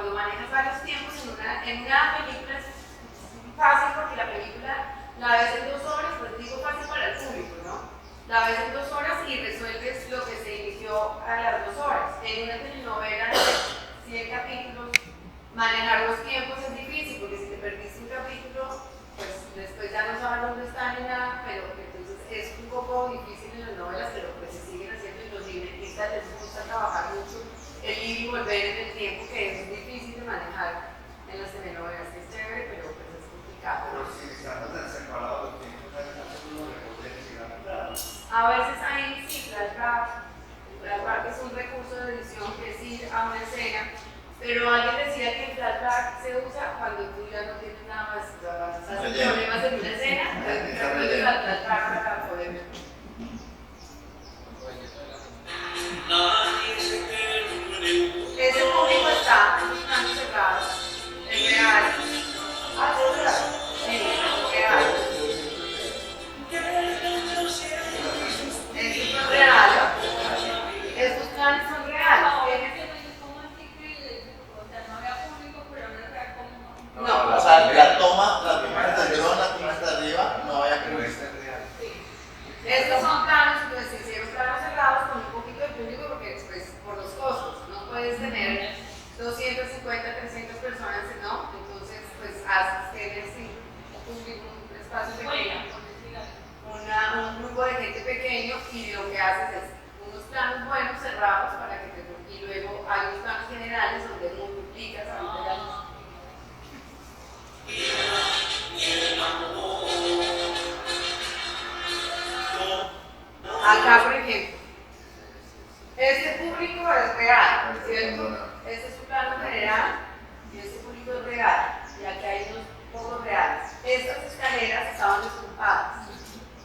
cuando manejas varios tiempos en una película es fácil porque la película la ves en 2 horas, pues digo fácil para el público, ¿no? La ves en 2 horas y resuelves lo que se inició a las 2 horas. En una telenovela de 100 capítulos, manejar los tiempos es difícil porque si te perdiste un capítulo, pues después ya no sabes dónde está ni nada, pero entonces es un poco difícil en las novelas, pero pues se siguen haciendo y los libretistas les gusta trabajar mucho el ir y volver en el tiempo, que es difícil de manejar en las telenovelas, que es chévere, pero pues es complicado. Pero si están tan separados los tiempos, hay unos recortes y a veces hay sí, flashback es un recurso de edición que es ir a una escena, pero alguien decía que el flashback se usa cuando tú ya no tienes nada más, haces problemas en una escena, entonces al flashback para poder ver. Ese público está cerrado, es real. Ah, es real. Sí, es real. Esto es real. Estos planes son reales. No, o sea, la toma, la primera de dron, la primera de arriba, no vaya a creer. Estos son planos, entonces se hicieron planos cerrados con un poquito de público porque pues, por los costos, no puedes tener 250, 300 personas, ¿no? Entonces, pues tienes un público, un espacio pequeño, un grupo de gente pequeño y lo que haces es unos planos buenos cerrados para que y luego hay unos planos generales donde multiplicas ahorita ya no. Acá, por ejemplo, este público es real, ¿cierto? Este es un plano general y este público es real. Y aquí hay unos pocos reales. Estas escaleras estaban desocupadas.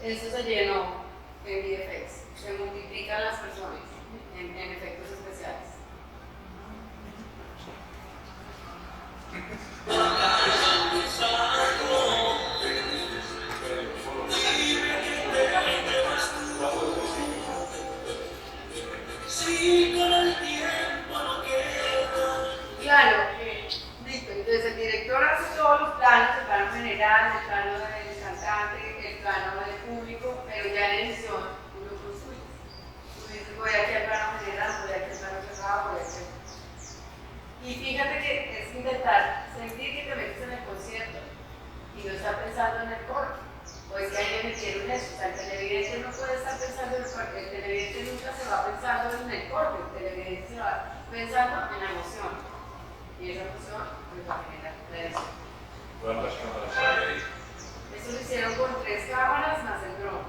Esto se llenó en VFX. Se multiplican las personas en efectos especiales. Claro, listo. Entonces el director hace todos los planos, el plano general, el plano del cantante, el plano del público, pero ya en edición uno construye. Tú dices, voy aquí al plano general, voy aquí al plano cerrado, voy aquí. Y fíjate que es intentar sentir que te metes en el concierto y no estar pensando en el corte. Pues que ahí me metieron eso. O sea, el televidente no puede estar pensando en el corte. El televidente nunca se va pensando en el corte. El televidente se va pensando en la emoción. Y esa emoción pues va a generar la edición. ¿Cuántas cámaras hay ahí? Eso lo hicieron con 3 cámaras más el dron.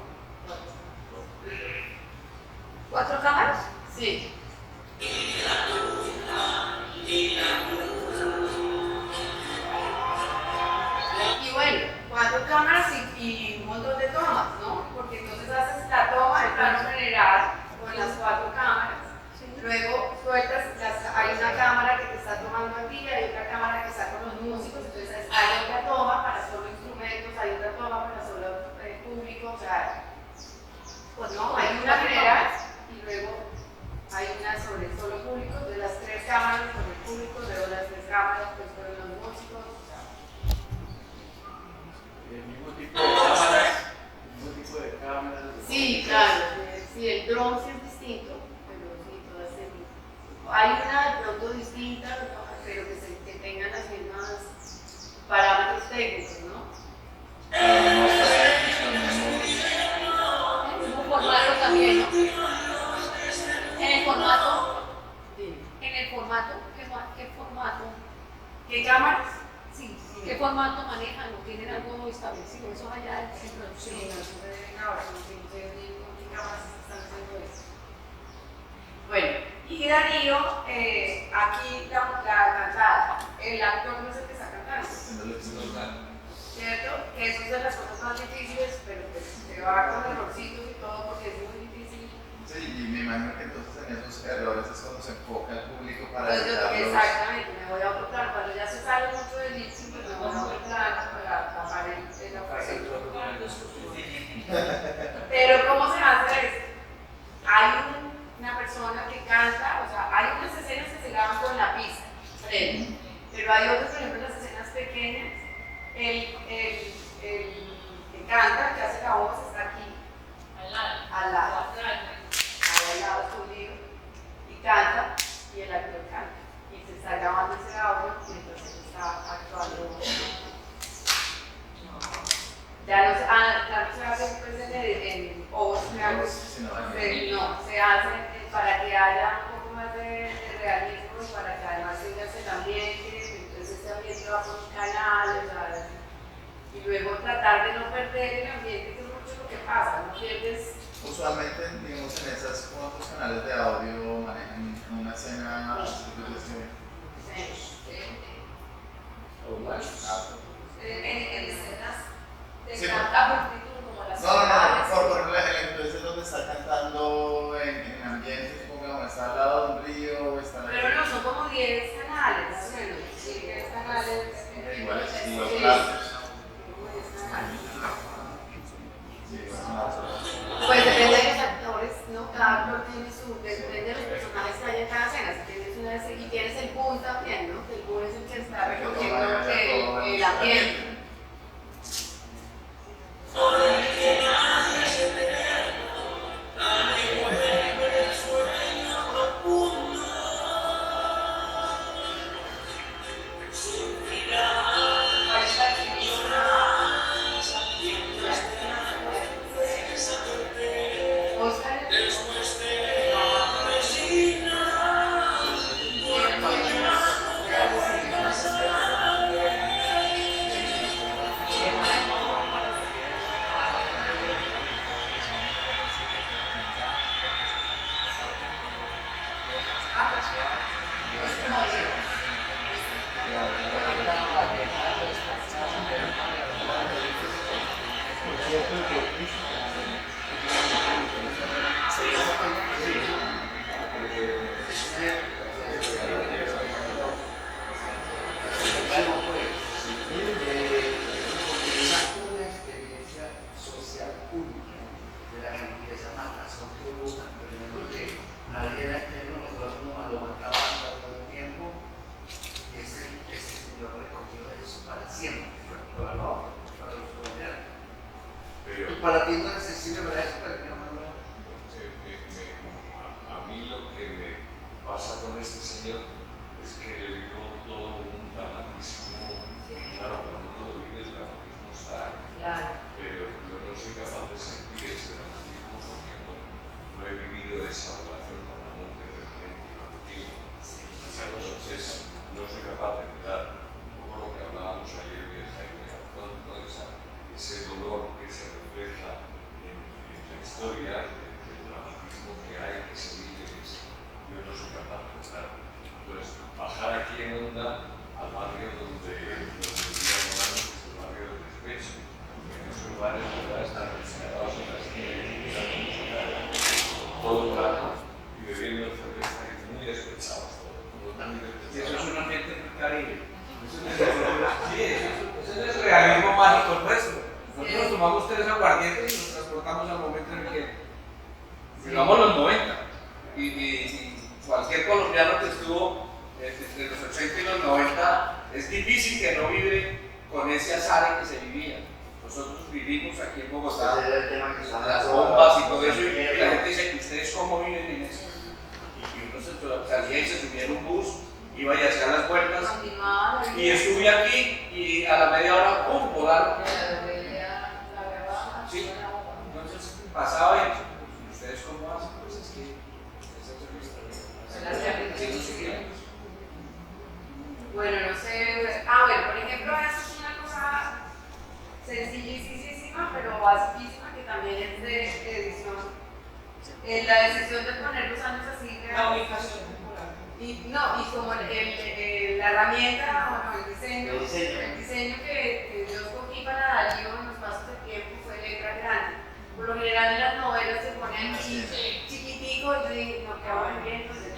4 cámaras? Sí. Y bueno, 4 cámaras y un montón de tomas, ¿no? Porque entonces haces la toma, el plano general con las 4 cámaras. Luego sueltas, hay una cámara que te está tomando a ti, hay otra cámara que está con los músicos, entonces hay otra toma para solo instrumentos, hay otra toma para solo público, o sea, pues no, hay una general y luego hay una sobre solo público, de las 3 cámaras con el público, luego las 3 cámaras pues con los músicos, o sea. El mismo tipo de cámaras, el mismo tipo de cámaras. Sí, claro, sí, el dron sí es distinto, pero sí, todas hay una de pronto distinta, pero que tengan las mismas parámetros técnicos, ¿no? No sé. El mismo formato también, ¿no? En el formato, ¿qué formato? ¿Qué cámaras? Sí, ¿qué formato manejan? ¿No tienen algo establecido? Eso allá en producción. Sí, no se deben ahora, no sé bien con qué cámaras están haciendo eso. Bueno, y Darío, aquí la cantada, el actor no es el que está cantando, ¿cierto? Que eso es de las cosas más difíciles, pero pues se va con errorcitos y todo porque es muy difícil. Sí, y me imagino que entonces en esos errores es cuando se enfoca el público para Entonces, evitarlos. exactamente, me voy a otro plano. Cuando ya se sale mucho del lip sync, pues me voy a otro plano para tapar el ofrecido. Pero ¿cómo se hace esto? Hay una persona que canta, o sea, hay unas escenas que se graban con la pista, frente. Pero hay otros, por ejemplo, en las escenas pequeñas, el que canta, que hace la voz, está aquí, al lado, ahí al lado escondido, y canta, y el actor canta. Y se está grabando ese audio, y entonces está actuando. Ya no se, no se hace pues, en post, no, se hace para que haya un poco más de realismo y para que además tengas el ambiente, entonces este ambiente va por canales, ¿sabes? Y luego tratar de no perder el ambiente, que es mucho lo que pasa, no pierdes. Usualmente, digamos, en esas cuantos canales de audio manejan una escena En escenas de sí, tanta multitud como las por ejemplo, entonces donde está cantando en ambientes, como está al lado de un río, está pero no, son como 10 canales, más o menos. Sí, 10 canales. igual y los platos. Pues depende de los actores, ¿no? Cada actor tiene su, depende de los personajes que hay en cada escena. Si tienes una y tienes el boom también, ¿no? El boom es el que está recogiendo el ambiente. Para ti no es accesible, ¿verdad? A mí lo que me pasa con este señor es que le digo todo un dramatismo, claro, cuando uno lo vive el dramatismo está, pero yo no soy capaz de sentir ese dramatismo porque no he vivido esa relación con la muerte de repente infantil. Entonces no soy capaz de mirar un poco lo que hablábamos ayer de Jaime Garzón, ese dolor que se refleja en la historia, el dramatismo que hay, que se vive, yo no soy capaz de estar. Entonces, bajar aquí en Onda al barrio donde vivía Morano, que es el barrio del despecho, en esos lugares están encerrados en las todo el rato y bebiendo cerveza y muy despechados todos. Eso es un ambiente muy caribe. Sí, ese es el realismo mágico nuestro. Nosotros tomamos 3 aguardientes y nos transportamos al momento en el que llegamos los 90. Y cualquier colombiano que estuvo entre los 80 y los 90, es difícil que no vive con ese azar en que se vivía. Nosotros vivimos aquí en Bogotá, las bombas y todo eso, y la gente dice que ustedes cómo viven en eso. Y uno salía y se subía en un bus, iba y hacía las vueltas, y estuve aquí y a la media hora, ¡pum!, volaron. Sí, entonces pasaba y ustedes cómo hacen, pues es que bueno, no sé, bueno, por ejemplo, eso es una cosa sencillísima, pero basiquísima, que también es de edición. La decisión de poner los años así, la ubicación. y como la herramienta, el diseño que yo escogí para Darío en los pasos del tiempo fue letra grande. Por lo general en las novelas se ponen chiquitico y yo dije, no, que ahora bien, entonces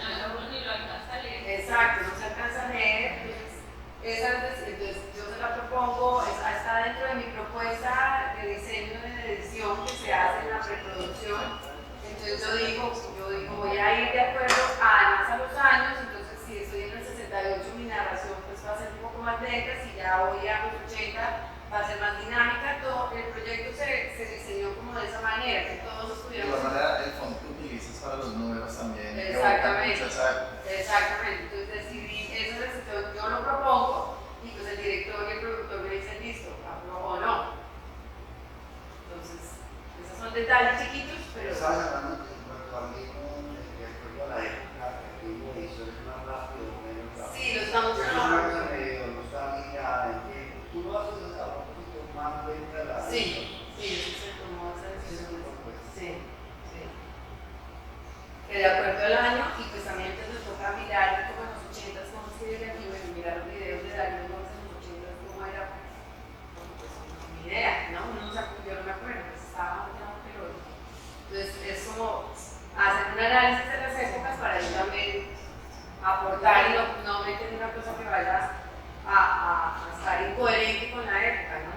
exacto, no se alcanza a leer, entonces yo se la propongo, está dentro de mi propuesta de diseño de edición que se hace en la preproducción. Entonces yo digo, voy a ir de acuerdo además a los años, entonces si estoy en el 68 mi narración pues va a ser más lentas y ya hoy a los 80 va a ser más dinámica. Todo el proyecto se diseñó como de esa manera, que todos De estuviéramos. igual manera, el fondo que utilizas para los números también. Exactamente. Que Exactamente. Entonces decidí, yo lo propongo y pues el director y el productor me dicen listo, o no. Entonces, esos son detalles chiquitos, pero. Estabas hablando de acuerdo a la época que uno hizo, es más rápido o menos rápido. Sí, lo estamos Pero trabajando. no está ligada en tiempo. Tú lo haces a un poquito más lenta la. Sí, se tomó esa decisión. Pues. Sí. Que de acuerdo al año, y pues también entonces nos toca mirar como en los 80s cómo es que era el nivel, mirar los videos de Darío Gómez en los 80s cómo era, pues ni idea, ¿no? Yo no me acuerdo, pues estaba ya pero entonces es como hacer un análisis de las épocas para yo también aportar y no meter una cosa que vaya a estar incoherente con la época, ¿no?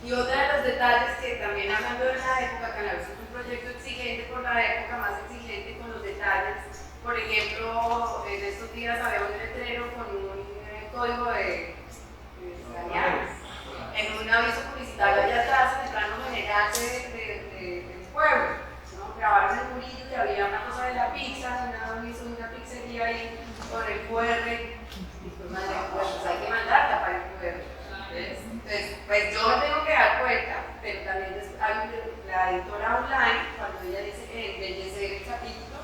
Y otro de los detalles que también hablando de la época, que a la vez es un proyecto exigente por la época, más exigente con los detalles. Por ejemplo, en estos días había un letrero con un código de señales, en un aviso publicitario allá atrás, en el plano general del pueblo, ¿no? Grabaron el murillo y había una cosa de la pizza, una pizzería ahí con el QR, y pues hay que mandarla para el QR. Entonces, pues yo me tengo que dar cuenta, pero también hay la editora online, cuando ella dice que embellecer el capítulo,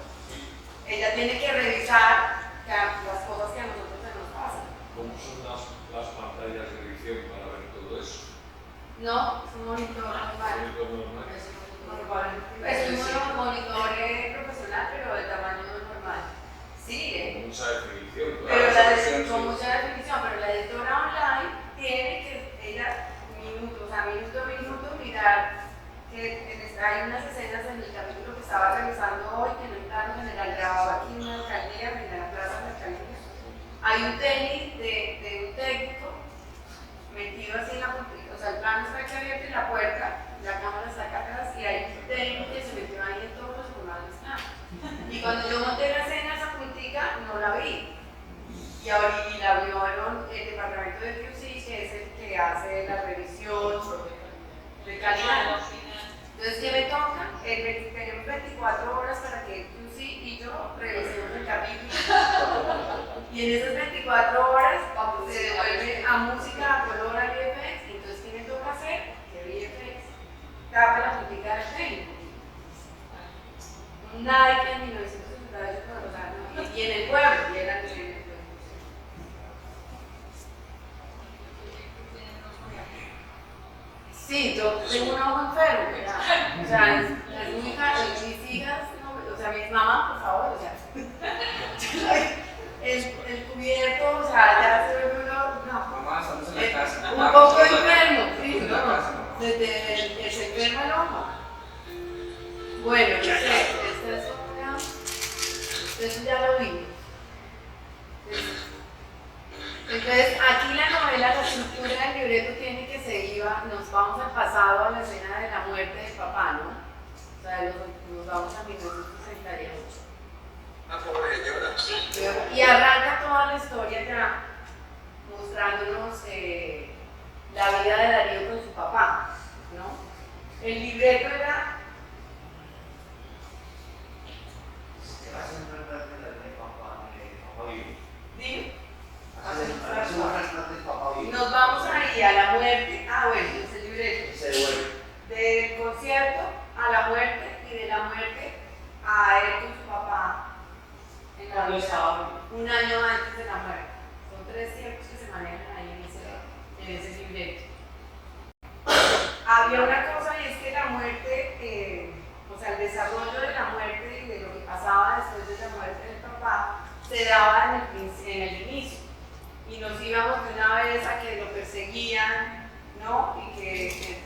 ella tiene que revisar las cosas que a nosotros se nos pasan. ¿Cómo son las pantallas de edición para ver todo eso? No, es un monitor normal. Es un monitor profesional, pero de tamaño normal. Sí, Con mucha definición. pero con mucha definición, pero la editora online tiene que ella minuto a minuto mirar que hay unas escenas en el capítulo que estaba revisando hoy que en el plano general grababa aquí en una alcaldía, en la plaza de la alcaldía. Hay un tenis de un técnico metido así en la puerta, o sea el plano está aquí abierto en la puerta, la cámara está acá atrás y hay un técnico que se metió ahí en todos los formatos. Y cuando yo monté la escena esa puntica no la vi. Y la vieron el departamento de QC, que es el que hace la revisión de calidad. Entonces, ¿qué me toca? Tenemos 24 horas para que QC y yo revisemos el capítulo. Y en esas 24 horas se devuelve a música, a color, a VFX. Entonces, ¿qué me toca hacer? Que VFX tapa la puntica del técnico. Un Nike en 1968, o sea, y en el pueblo, y era en el pueblo. Sí, yo tengo un ojo enfermo, ¿verdad? O sea, es muy caro, mis hijas, no, o sea, mi mamá, por favor, o sea, el cubierto, o sea, ya se ve uno, Mamá, estamos en la casa. un poco enfermo, sí, En la no, casa, mamá. desde se enferma el ojo. Bueno, no sé, eso ya lo vimos. Entonces, aquí la novela, la estructura del libreto tiene que nos vamos al pasado, a la escena de la muerte del papá, ¿no? O sea, nos vamos a 1968. Una pobre señora. Y arranca toda la historia ya mostrándonos la vida de Darío con su papá, ¿no? El libreto era... ¿Dime? Nos vamos ahí a la muerte, bueno, es el libreto. Se devuelve. Del concierto a la muerte y de la muerte a él con su papá en la vida, un año antes de la muerte. Son 3 tiempos que se manejan ahí en ese libreto. Había una cosa y es que la muerte, o sea, el desarrollo de la muerte y de lo que pasaba después de la muerte del papá se daba en el inicio. Y nos íbamos de una vez a que lo perseguían, ¿no? Y que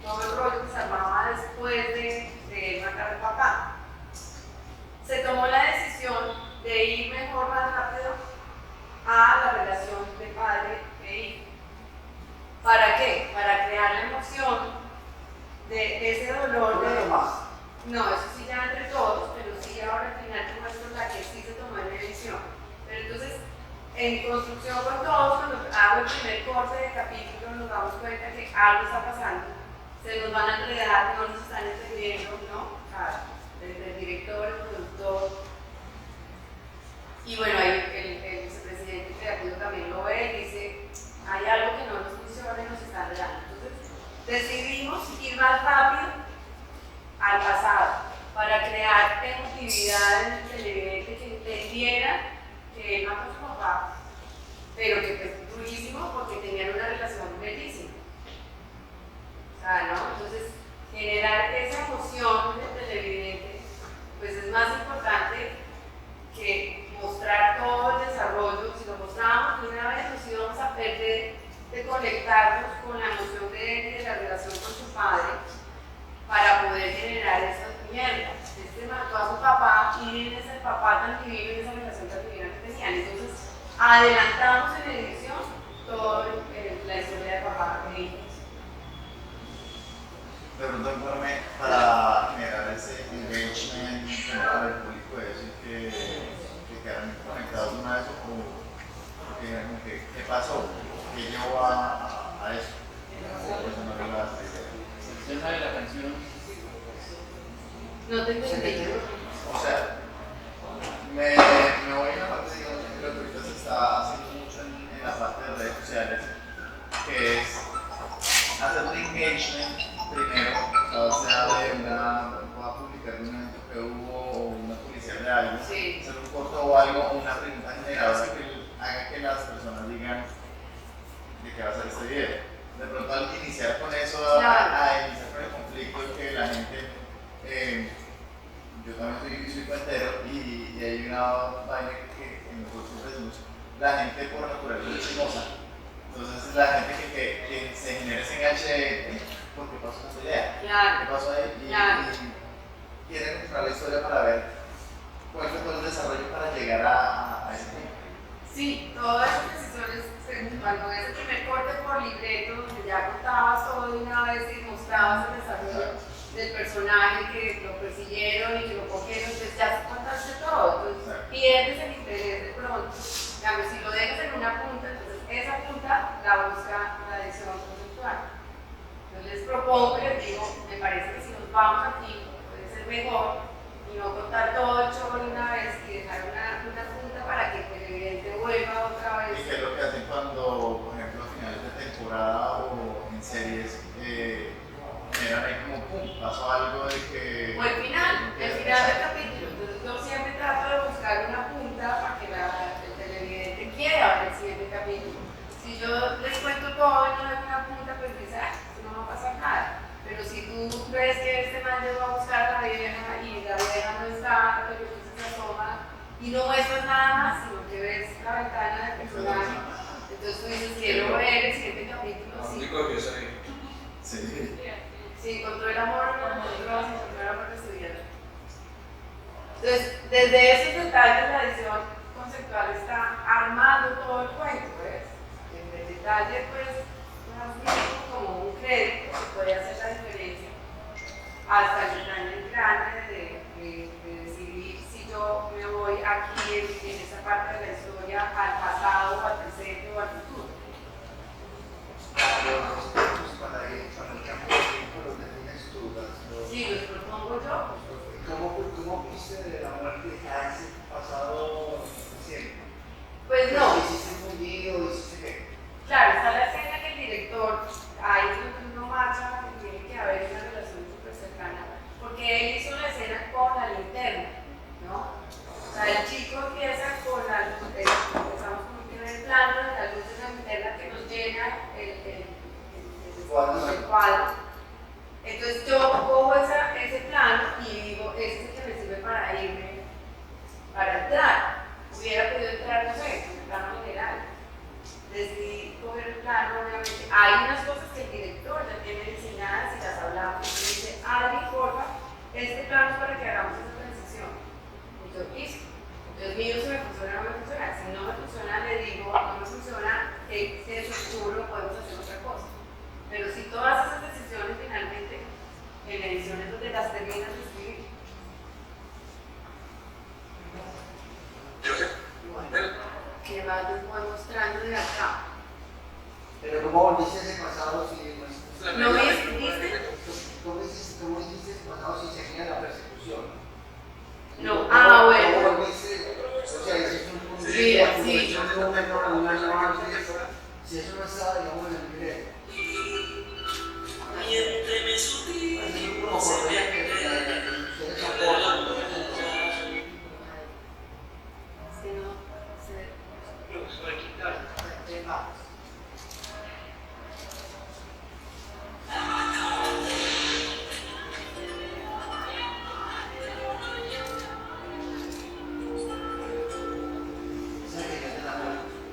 todo el rollo que se armaba después de matar al papá. Se tomó la decisión de ir mejor, más rápido a la relación de padre e hijo. ¿Para qué? Para crear la emoción de ese dolor de... No, eso sí ya entre todos, pero sí ahora al final te muestro la que sí se tomó en la edición. Pero entonces, en construcción con todos, cuando hago el primer corte de capítulo, nos damos cuenta que algo está pasando. Se nos van a enredar, no nos están entendiendo, ¿no? O sea, desde el director, el productor. Y bueno, ahí el vicepresidente creativo también lo ve y dice, hay algo que no nos funciona y nos está enredando. Entonces, decidimos ir más rápido al pasado para crear emotividad en el televidente que entendiera que él mató a su papá, pero que fue durísimo porque tenían una relación bellísima. O sea, ¿no? Entonces, generar esa emoción del televidente, pues es más importante que mostrar todo el desarrollo. Si lo mostrábamos de una vez, nos íbamos a perder de conectarnos con la emoción de la relación con su padre para poder generar esas mierdas. Este mató a su papá y miren ese papá tan divino y esa relación tan divina que tenían. Entonces, adelantamos en edición toda la historia de papá e hijos. De pronto informe para generar ese engagement con el público, de decir que quedaran conectados una vez o que qué pasó, qué llevó a eso. O eso no lo hace. El tema de la canción. No te entendí. O sea, me voy a la parte, digamos, que creo que ahorita se está haciendo mucho en la parte de redes sociales, que es hacer un engagement primero, o sea, voy a publicar un evento que hubo o una publicidad de algo, Sí. hacer un corto o algo, o una pregunta generadora que haga que las personas digan de qué va a ser este video. De pronto al iniciar con eso, Claro. a iniciar con el conflicto, que la gente, yo también soy cuentero y hay una vaina que nosotros decimos, la gente por naturaleza es chismosa. Entonces la gente que se genera ese enganche de ¿por qué pasó esta idea? Claro. ¿Qué pasó ahí? Y quieren encontrar la historia para ver cuál fue todo el desarrollo para llegar a ese punto. Sí, todas esas decisiones, cuando es el primer corte por libreto, donde ya contabas todo de una vez y mostrabas el desarrollo del personaje, que lo persiguieron y que lo cogieron, entonces ya contaste todo, entonces pierdes el interés de pronto. En cambio, si lo dejas en una punta, entonces esa punta la busca la edición conceptual. Entonces les propongo y les digo, me parece que si nos vamos aquí, puede ser mejor y no contar todo el show de una vez y dejar una punta para que el televidente vuelva otra vez. ¿Y qué es lo que hacen cuando, por ejemplo, a finales de temporada o en series, generan ahí como pum, pasó algo de que... O el final del capítulo. Entonces yo siempre trato de buscar una punta para que el televidente quiera ver el siguiente capítulo. Si yo les cuento todo y no dejo una punta, pues dice, no va a pasar nada. Pero si tú ves que este man llegó a buscar a la vieja y la vieja no está, pero entonces se asoma y no muestras nada más, sino que ves la ventana del personaje, entonces tú dices, quiero ver el siguiente capítulo. Lo Sí. único que yo sé. Sí. Si encontró el amor, encontró el amor de su vida. Entonces, desde esos detalles, la edición conceptual está armando todo el cuento, ¿ves? En el detalle, pues, más bien como un crédito que puede hacer la diferencia, hasta el detalle grande de decidir si yo me voy aquí en esa parte de la historia al pasado, al presente o al futuro. Para el campo de tiempo los defines tú, Sí, los propongo yo. ¿Cómo viste de la muerte de ese pasado reciente? Pues no. ¿Hiciste un video? ¿Hiciste qué? Claro, está la escena que el director, ahí es donde uno marcha, que tiene que haber una relación súper cercana, porque él hizo la escena con la linterna, ¿no? O sea, el chico empieza con la linterna, empezamos con un primer plano de la luz de la linterna que nos llena el cuadro. Entonces yo cojo ese plano y digo, este es el que me sirve para irme, para entrar. Hubiera podido entrar, no sé, en el plano general. Decidí coger el plano, obviamente. Hay unas cosas que el director ya tiene diseñadas y las hablamos. Y dice, Adri, porfa, este plano es para que hagamos esa transición. Y yo, listo. Entonces, mío, si me funciona o no me funciona. Si no me funciona, le digo, no me funciona, es oscuro, podemos hacer otra cosa. Pero si todas esas decisiones finalmente en la edición es donde las terminas de escribir. Yo sé. ¿Qué más? les voy mostrando de acá. Pero ¿cómo volviste ese pasado si ¿No viste? ¿Cómo hiciste ese pasado si seguía la persecución? No, ¿Cómo bueno. volviste? O sea, hiciste un Sí, sí. un momento, un año antes. Si eso no estaba, digamos, en el video. Miénteme sutil, Así es como por ver que ustedes aportan. Si no, Los voy a quitar.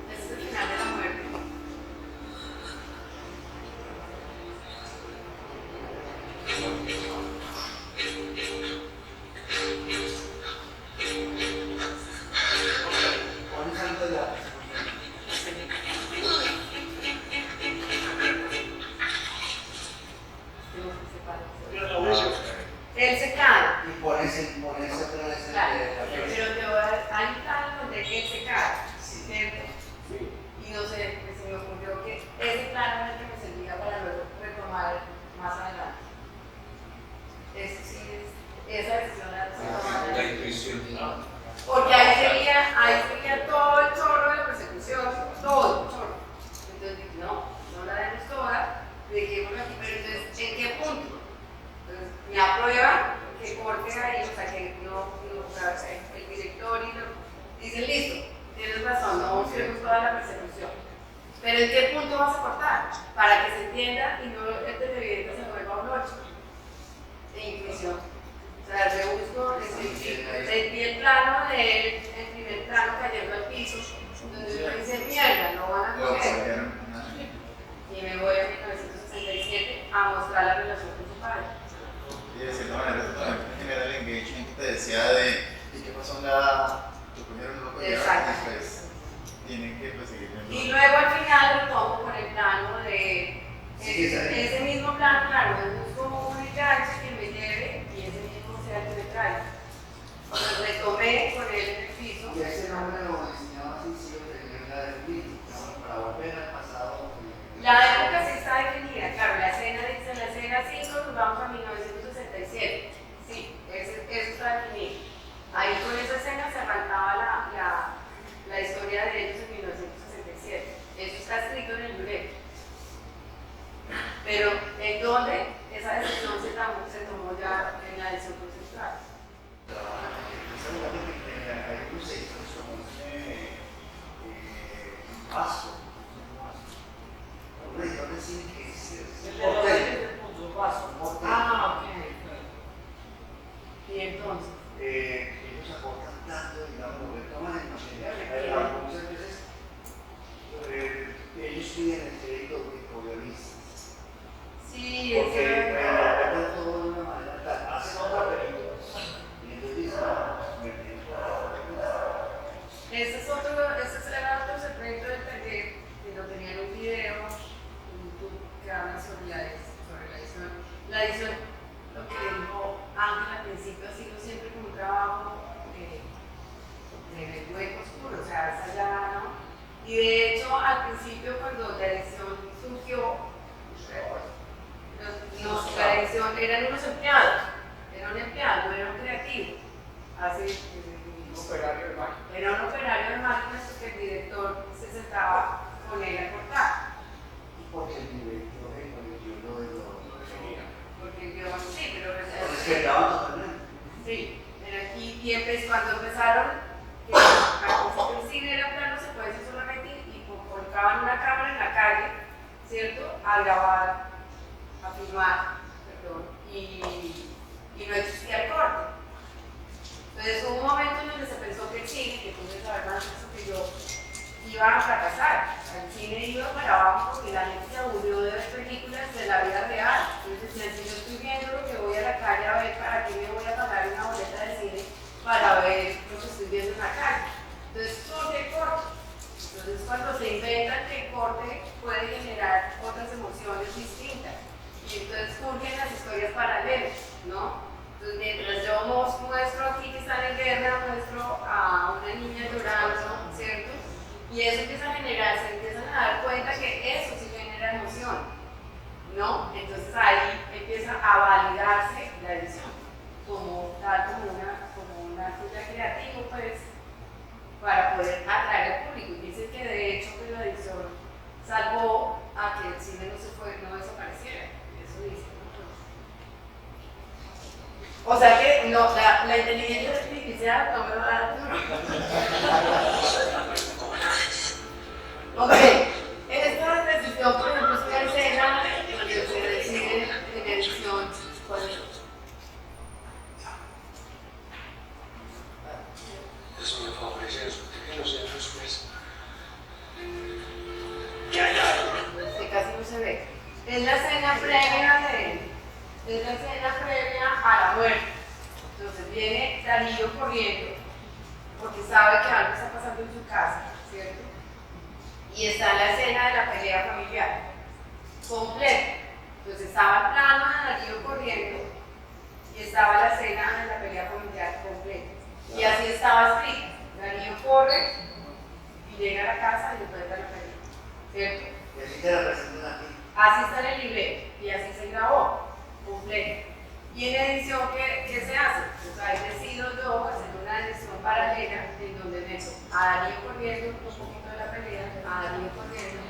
este es el final de la muerte. Pones algo de la Él se cae. y pones otra vez el Claro, de la pero te voy a dar, hay un plano donde él se cae, Sí. ¿cierto? Y no sé, pues se me ocurrió que ese plano es el que me servía para luego retomar más adelante. Eso sí esa decisión la tomé. La intuición. Porque ahí seguía todo el chorro de la persecución, todo el chorro. Entonces dije, no la demos toda, dejémoslo aquí, pero entonces, ¿en qué punto? Entonces, me aprueba que corte ahí, o sea, que o sea, el director y lo dicen, listo, tienes razón, no usemos toda la persecución. Pero ¿en qué punto vas a cortar? Para que se entienda y no el televidente se vuelva un 8 de intuición. O sea, rebusco, sentí el plano de él, el primer plano cayendo al piso, donde uno dice, mierda, no van a Lo coger. observaron. Y me voy a 1967 a mostrar la relación con su padre. Y de cierta manera eso también genera el engagement que te decía de ¿y qué pasó en la tu primero no lo cogieron y Exacto. después tienen que pues, seguir viendo. Y luego al final retomo con el plano de Sí, ese mismo plano, claro, me busco un enganche que me lleve y ese mismo sea el que me traiga. Entonces retomé con él en el piso. Y ese nombre lo diseñaba así, sí, lo tenía la del Blitz, para volver al pasado. La época sí está definida, claro, la escena dice, en la escena 5 nos vamos a 1967. Sí, eso está definido. Ahí con esa escena se arrancaba la historia de ellos en 1967. Eso está escrito en el libreto. Pero ¿en dónde? Esa decisión se tomó ya en la decisión conceptual. Seguramente que hay un proceso como un paso. Hombre, yo decía que es paso. Ah, ok. Y entonces, Ellos aportan tanto, digamos, retoman el material. Muchas veces ellos piden el crédito guionistas. sí, Porque eso interpretan todo de una manera tal. Hacen otra película. Y entonces dicen, no, me entiendo. ese era otro secreto del taller, que lo tenía en un video en YouTube que habla sobre la edición. La edición, lo que dijo Ángel al principio, ha sido siempre como un trabajo de hueco oscuro, o sea, es allá, ¿no? Y de hecho, al principio, cuando la edición surgió, la edición eran unos empleados, era un empleado, no era un creativo. Operario de máquina. Era un operario de máquinas porque el director se sentaba con él a cortar. Porque el director el lo definía. Porque el guión, sí, pero Respetaban totalmente. sí, cuando empezaron, que al principio el cine era plano secuencia solamente y colocaban una cámara en la calle, ¿cierto? A grabar, a filmar, perdón, y no existía el corte. Entonces hubo un momento en donde se pensó que el cine, que tú debes saber más de eso que yo, iba a fracasar. El cine iba para abajo porque la gente se aburrió de ver películas de la vida real. Entonces decían, si yo estoy viendo lo que voy a la calle a ver, ¿para qué me voy a pagar una boleta de cine para ver lo que estoy viendo en la calle? Entonces surge el corte. Entonces cuando se inventan que el corte puede generar otras emociones distintas. Y entonces surgen las historias paralelas, ¿no? Entonces, mientras yo muestro aquí que están en guerra, muestro a una niña llorando, ¿cierto? Y eso empieza a generar, se empiezan a dar cuenta que eso sí genera emoción, ¿no? Entonces ahí empieza a validarse la edición como tal, como un acto ya creativo, pues, para poder atraer al público. Y dicen que de hecho que la edición salvó a que el cine no desapareciera. Eso dice, ¿no? O sea que no, la inteligencia artificial no me va a dar duro. Ok, en esta decisión, por ejemplo, es una escena donde se decide en edición cuál es. Eso me favorece los pequeños centros, pues. Que casi no se ve. Es la escena previa a la muerte. Entonces viene Darío corriendo porque sabe que algo está pasando en su casa, ¿cierto? Y está la escena de la pelea familiar completa. Entonces estaba el plano de Darío corriendo y estaba la escena de la pelea familiar completa. Y así estaba escrito. Darío corre y llega a la casa y encuentra la pelea, ¿cierto? Y así te representan aquí. Así está en el libreto y así se grabó completo. Y en edición, ¿qué se hace? Pues ahí decido yo hacer una edición paralela en donde meto a Darío corriendo un poquito de la pelea, a Darío corriendo.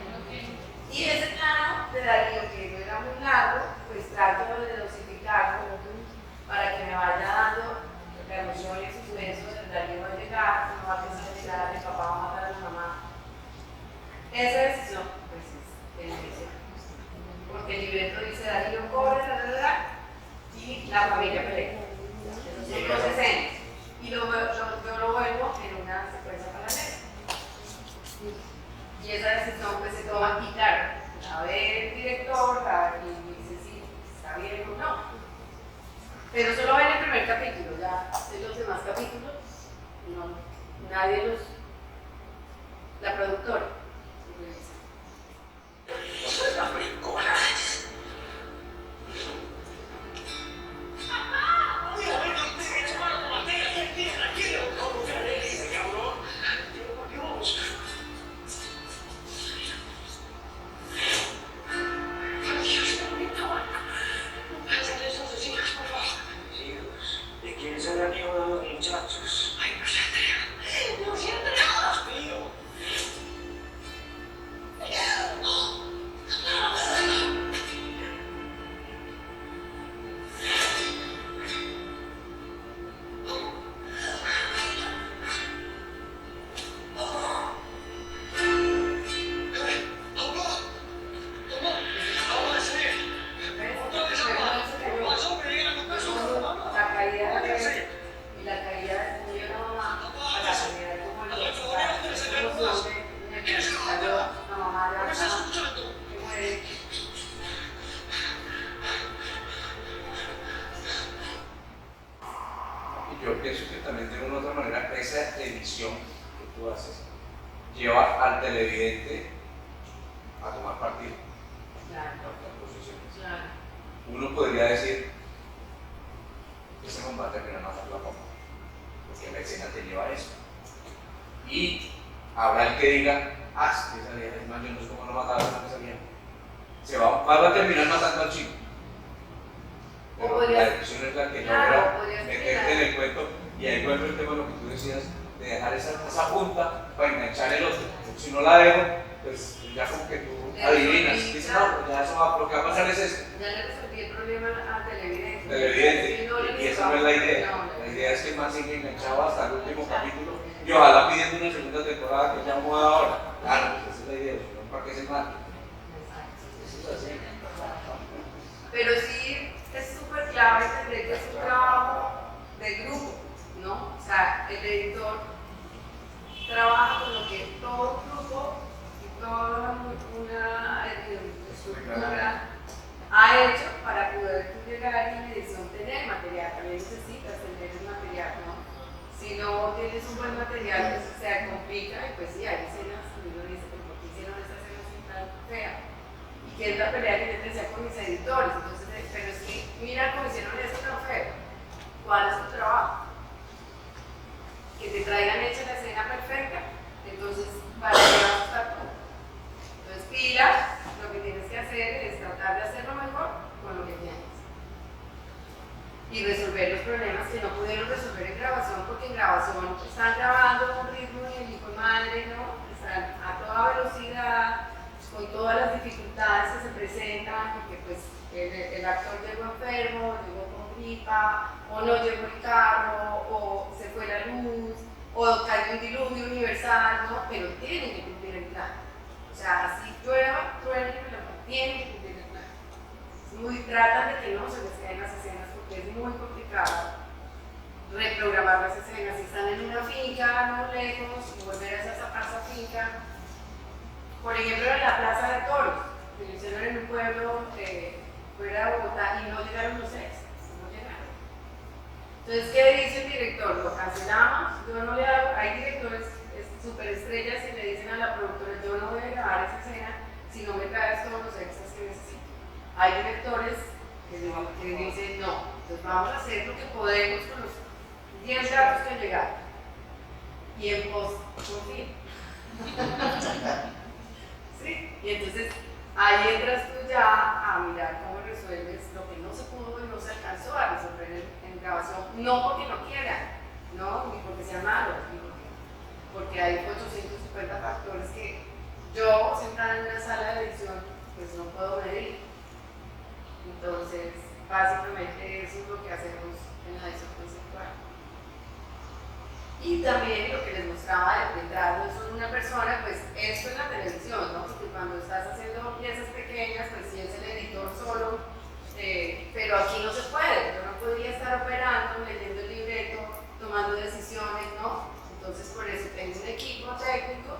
Y ese plano de Darío, que no era muy largo, pues trato de dosificarlo para que me vaya dando la emoción y el suspenso de Darío va a llegar, no va a pensar en llegar, el papá va a matar a la mamá. Esa decisión, pues es en edición. Porque el libreto dice Darío corre, y la familia pelea. Esos son dos escenas. Y yo lo vuelvo en una secuencia paralela. Y esa decisión pues se toma, y claro, a ver el director, y dice si está bien o no. Pero solo ven el primer capítulo, ya en los demás capítulos, no, nadie los. La productora. ¿De quién será el hijo de los muchachos? Ay, no sé, Andrea. No sé, Andrea. Dios mío. Yo pienso que también de una u otra manera esa edición que tú haces lleva al televidente a tomar partido. Claro, A tomar posiciones. claro. Uno podría decir, ese combate termina más la pompa, porque la escena te lleva a eso. Y habrá el que diga, es que esa vieja es más, yo no sé cómo no mataron a esa vieja. Va a terminar matando al chico. Pero la decisión es la que logra meterte en el cuento, y ahí vuelve el tema de lo que tú decías, de dejar esa punta para enganchar el otro. Porque si no la dejo, pues ya como que tú adivinas, dices, no, pues ya eso va, lo que va a pasar es eso. Ya le resolví el problema al televidente. Televidente, y esa no es la idea. La idea es que el man siga enganchado hasta el último capítulo, y ojalá pidiendo una segunda temporada que ya vamos a dar ahora. Claro, pues esa es la idea, no para que se mate. Eso es así. Pero sí es súper clave entender que es un trabajo de grupo, ¿no? O sea, el editor trabaja con lo que todo grupo y toda una estructura ha hecho para poder llegar y en edición tener material. También necesitas tener el material, ¿no? Si no tienes un buen material, pues se complica y pues sí, hay escenas que uno dice, ¿por qué hicieron esta escena así tan fea? Y que es la pelea que yo decía con mis editores. Entonces, pero es que mira cómo hicieron esto tan feo. ¿Cuál es tu trabajo? Que te traigan hecha la escena perfecta. Entonces, para presentan porque pues el actor llegó enfermo, llegó con gripa, o no llegó el carro, o se fue la luz, o cayó un diluvio universal, ¿no? Pero tienen que cumplir el plan. O sea, si llueva, truene, tienen que cumplir el plan. Tratan de que no se les queden las escenas porque es muy complicado reprogramar las escenas. Si están en una finca, no lejos, y volver a esa finca. Por ejemplo, en la Plaza de Toros, que lo hicieron en un pueblo fuera de Bogotá y no llegaron los extras, no llegaron. Entonces, ¿qué dice el director? Lo cancelamos, yo no le hago, hay directores superestrellas y le dicen a la productora, yo no voy a grabar esa escena si no me traes todos los extras que necesito. Hay directores que dicen, no, entonces vamos a hacer lo que podemos con los 10 gatos que llegaron. Y en post, por fin. ¿Sí? Y entonces ahí entras tú ya a mirar cómo resuelves lo que no se pudo y no se alcanzó a resolver en grabación, no porque no quieran, no, ni porque sea malo, porque hay 850 factores que yo sentada en una sala de edición pues no puedo medir. Entonces, básicamente eso es lo que hacemos en la edición conceptual. Y también lo que les mostraba detrás, no son una persona, pues esto es la televisión, ¿no? Porque cuando estás haciendo piezas pequeñas, pues sí es el editor solo, pero aquí no se puede, yo no podría estar operando, leyendo el libreto, tomando decisiones, ¿no? Entonces por eso tengo un equipo técnico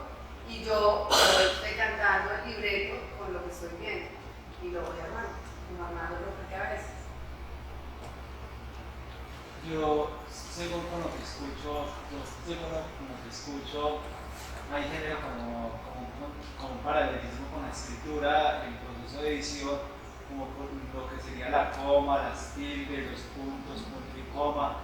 y yo estoy cantando el libreto con lo que estoy viendo y lo voy armando, como armando lo que a veces. Yo, según con lo que escucho, ahí genera como un paralelismo con la escritura, el proceso de edición, como por lo que sería la coma, las tildes, los puntos, punto y coma.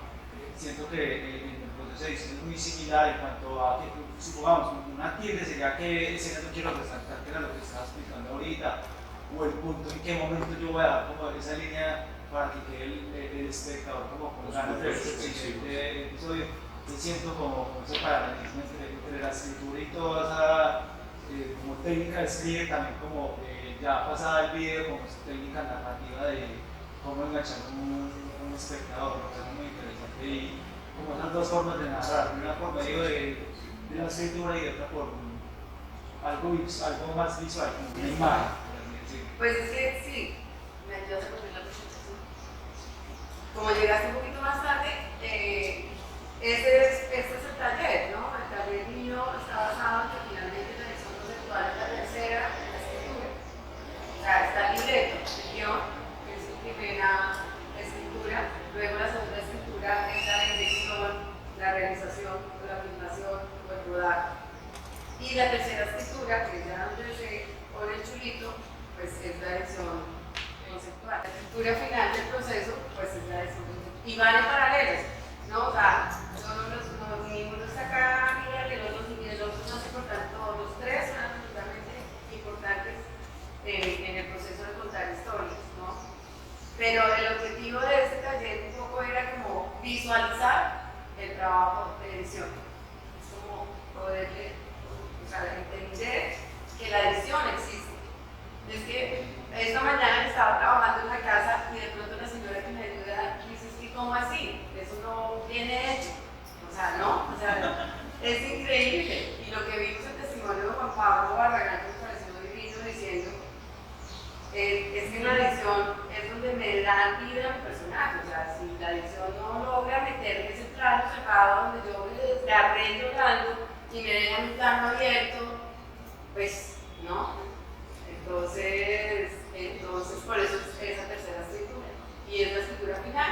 Siento que el proceso de edición es muy similar en cuanto a que, supongamos, una tilde sería que escena no quiero resaltar, que era lo que estaba explicando ahorita, o el punto en qué momento yo voy a dar como esa línea para que quede el espectador como con ganas de ver el siguiente episodio. Yo siento como ese paralelismo entre la escritura y toda esa como técnica de escribir, también como ya pasada el video, como esa técnica narrativa de cómo enganchar un espectador, lo que es muy interesante, y como esas dos formas de narrar, una por medio de la escritura y otra por algo más visual, como una imagen. Pues es que sí, me ayudas a poner la presentación. Como llegaste un poquito más tarde, este es el taller, ¿no? El taller mío está basado en que finalmente la edición conceptual es la tercera de la escritura. O sea, está el libreto, el guión, que es la primera escritura, luego la segunda escritura es la dirección, la realización, la filmación o el rodaje. Y la tercera escritura, que es ya donde se pone el chulito, pues es la edición conceptual. La escritura final del proceso, pues es la edición conceptual. Y van en paralelos, ¿no? O sea, ninguno está acá, mira, que los otros ni el otro no es importante, todos los tres son absolutamente importantes en el proceso de contar historias, ¿no? Pero el objetivo de este taller un poco era como visualizar el trabajo de edición. Es como poderle, o sea, entender que la edición existe. Es que esta mañana estaba trabajando en la casa y de pronto la señora que me ayuda dice, ¿y cómo así? Eso no viene hecho. O sea, no, o sea, es increíble. Y lo que vimos en el testimonio de Juan Pablo Barragán me pareció divino diciendo, es que en la edición es donde me dan vida a mi personaje. O sea, si la edición no logra meterme ese plano cerrado donde yo me desgarré llorando y me dejan un plano abierto, pues no. Entonces por eso es esa tercera escritura y es la escritura final,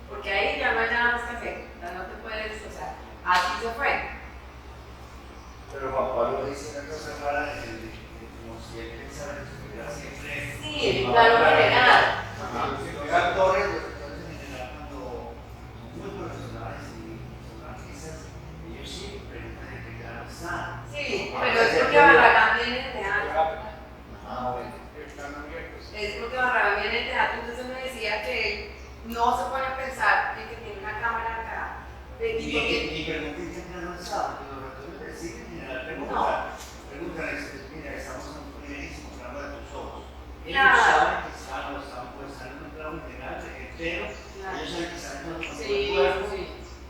porque ahí ya no hay nada más que hacer, ya no te puedes, o sea, así se fue. Pero Juan Pablo dice una cosa rara, como si él pensara que estuviera siempre. Sí, el plano general. Los actores en general, cuando son muy profesionales y son artistas, ellos sí preguntan en qué plano están. Sí, pero es porque Barragán viene de teatro. Ah, bueno. Es porque Barragán viene de teatro, entonces me decía que él no se pone a pensar en que tiene una cámara acá. Y pregunté en qué plano estaba, porque los actores deciden en general preguntan, mira, estamos en un primerísimo plano de tus ojos. Claro. saben que están pues, están en un plano integral, entero, Claro. ellos saben que están en otro Sí, cuerpo. sí.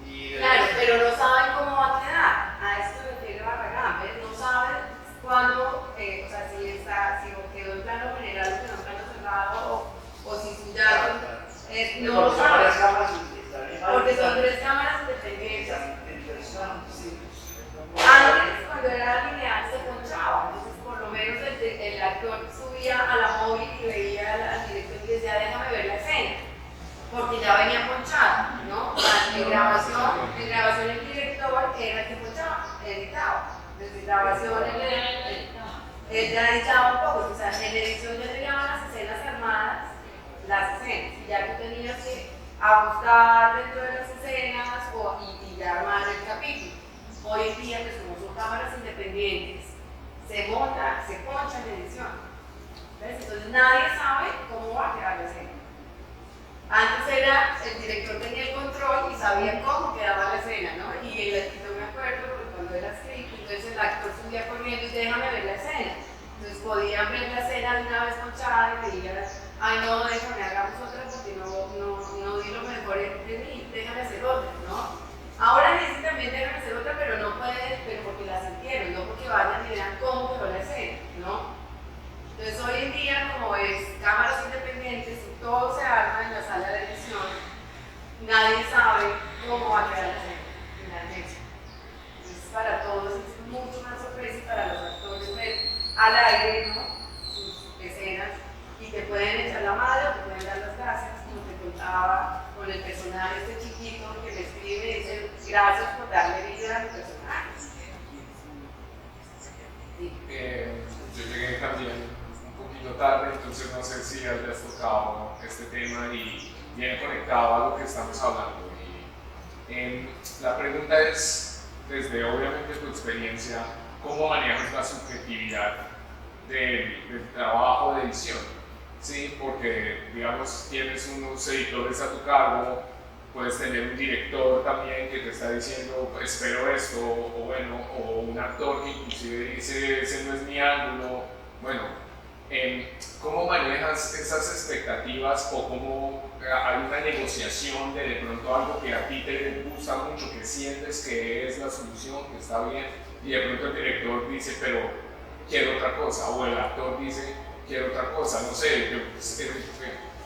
Y Claro, pero no saben cómo va a quedar. A esto se refiere Barragán, ¿ves? No saben cuándo, o sea, si quedó en plano general o quedó en plano cerrado o si su llave, no lo saben. Porque son 3 cámaras independientes. Antes, cuando era lineal, se ponchaba. Entonces, por lo menos el actor subía a la móvil y veía al director y decía, déjame ver la escena. Porque ya venía ponchada, ¿no? En grabación el director era el que ponchaba, editaba. Desde grabación él ya editaba un poco. O sea, en edición ya llegaban las escenas armadas, las escenas. Y ya tú tenías que ajustar dentro de las escenas y ya armar el capítulo. Hoy en día, pues como son cámaras independientes, se monta, se poncha en edición. ¿Ves? Entonces nadie sabe cómo va a quedar la escena. Antes era, el director tenía el control y sabía cómo quedaba la escena, ¿no? Y yo me acuerdo porque cuando era script, entonces el actor subía corriendo y déjame ver la escena. Entonces podían ver la escena de una vez ponchada y veían, ay no, déjame, hagamos otra porque no di lo mejor de mí, déjame hacer otra, ¿no? Ahora dicen también déjame hacer otra, pero no pueden, pero porque la sintieron, no porque vayan y vean cómo quedó la escena, ¿no? Entonces hoy en día, como es cámaras independientes y todo se arma en la sala de edición, nadie sabe cómo va a quedar la escena finalmente. Entonces para todos es mucho más sorpresa y para los actores ver al aire, ¿no? Sus escenas y te pueden echar la mano, te pueden dar las gracias, como te contaba con el personaje este chiquito que me escribe y dice gracias por darle vida a mi personaje. Sí. Yo llegué también un poquito tarde, entonces no sé si hayas tocado este tema y viene conectado a lo que estamos hablando. La pregunta es, desde obviamente tu experiencia, ¿cómo manejas la subjetividad del trabajo de edición? Sí, porque digamos tienes unos editores a tu cargo, puedes tener un director también que te está diciendo espero esto, o bueno, o un actor que inclusive dice ese no es mi ángulo. Bueno, ¿cómo manejas esas expectativas o cómo hay una negociación de pronto algo que a ti te gusta mucho, que sientes que es la solución, que está bien, y de pronto el director dice pero quiero otra cosa, o el actor dice quiero otra cosa, no sé,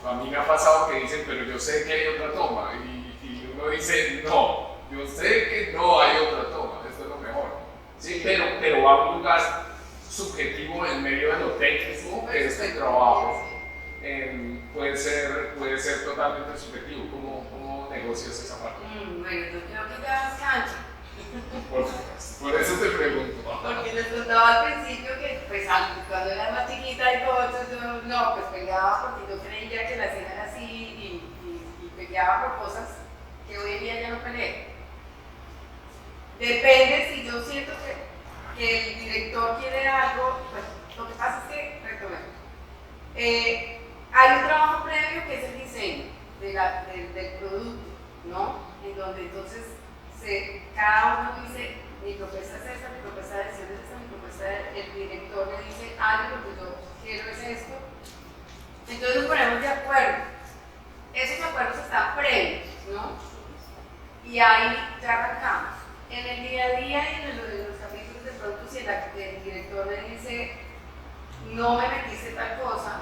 a mí me ha pasado que dicen pero yo sé que hay otra toma, y uno dice no, yo sé que no hay otra toma, esto es lo mejor, ¿sí? pero va a un lugar subjetivo en medio de lo técnico, que es el trabajo, puede ser totalmente subjetivo. ¿Cómo negocias esa parte? Bueno, yo creo que ya es cancha. Por eso te pregunto. Porque les contaba al principio que, pues, cuando era más chiquita y todo, entonces yo, no, pues peleaba porque yo creía que la escena era así y peleaba por cosas que hoy en día ya no peleo. Depende si yo siento que el director quiere algo, pues lo que pasa es que, retomemos, hay un trabajo previo que es el diseño del producto, ¿no? En donde entonces cada uno dice, mi propuesta es esta, mi propuesta de edición es esta, mi propuesta el director me dice algo, lo que yo quiero es esto. Entonces nos ponemos de acuerdo. Esos acuerdos están previos, ¿no? Y ahí ya arrancamos. En el día a día y en los capítulos de pronto, si el director me dice no me metiste tal cosa,